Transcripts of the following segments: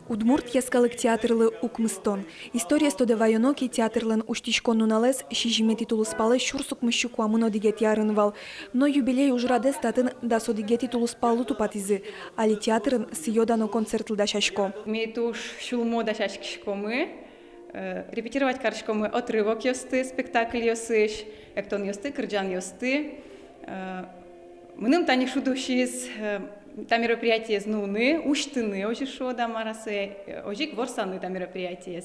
Удмурт яскалык театрлы укмыстон. История стодавайоноки театрлын уштичкон нуналес шижиме титулуспалы шурсук мыщуку амуно дигет ярынвал. Но юбилей ужраде статын да содиге титулуспалу тупатизы. Али театрын сиодано концертлы да шашко. Метуш шулмо да шашкишко мы. Репетировать каршко мы отрывок ёсты, спектакль ёсыш, эктон ёсты, кырджан ёсты. Мыным тани шудушиз та мероприятие знуны, уштыны, ожи шода марасы, ожи кворсаны та мероприятие.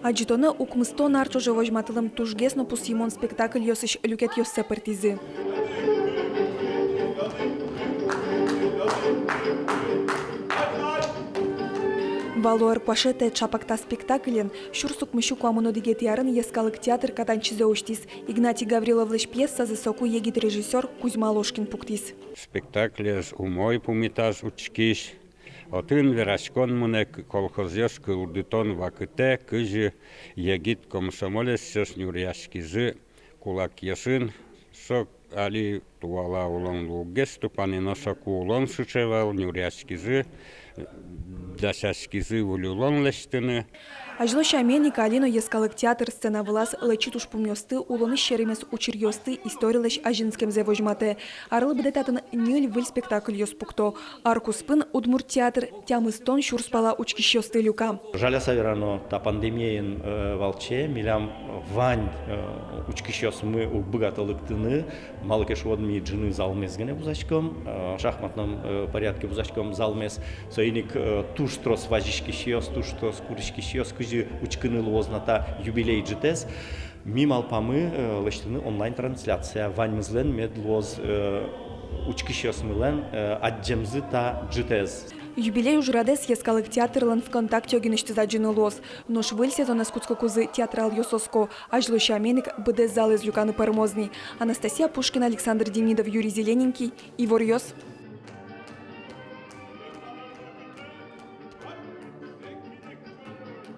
Аджитона укмыстон арчоже вожматылым тужгесно пусимон спектакль ёсыш люкет ёссе партизы. Валуар пашете чапакта спектаклен шурсук мыщуку амуно дигет ярын яскалык театр катанчизе уштис. Игнатий Гаврилович пьеса засоку егит режиссер Кузьма Ложкин пуктис. Спектаклес умой пумитаз учкиш. Отын верашкон муне колхозёс кылдытон вакыте кыжы егит комсомолес сёс нюряшкизы кулак ясын сок али туала улон лугес тупани носоку улон сучевал нюряшкизы дашашкизы улюлон лештыны. Ажлоша аменика алино яскалык театр сцена влас лечитуш пумёсты улоны шеремес учирьёсты историлеш ажинскем зевожмате. Арлы бедетатын нюль выль спектакль ёспукто. Аркуспын удмурт театр тямыстон шурспала учкищёсты люка. Жаля саверано та пандемиен волче милям вань учкищёс мы убыгатылыктыны малыкеш водми джины залмезгене бузачком шахматном порядке бузачком залмез соиник туштрос важишкищёс туштрос куришкищёс учкыны лозната юбилей джитес мимал памы лештыны онлайн трансляция ваньмызлен медлоз учкищёс мылен аджемзы та джитес. Юбилей ужрадес яскалык театрлан ВКонтакте огинышты заджины лоз. Но швыль сезона скутскокузы театрал ёсоско. Ажлоща аменик быдес зал из люканы пармозный. Анастасия Пушкина, Александр Демидов, Юрий Зелененький. Ивор Ёс.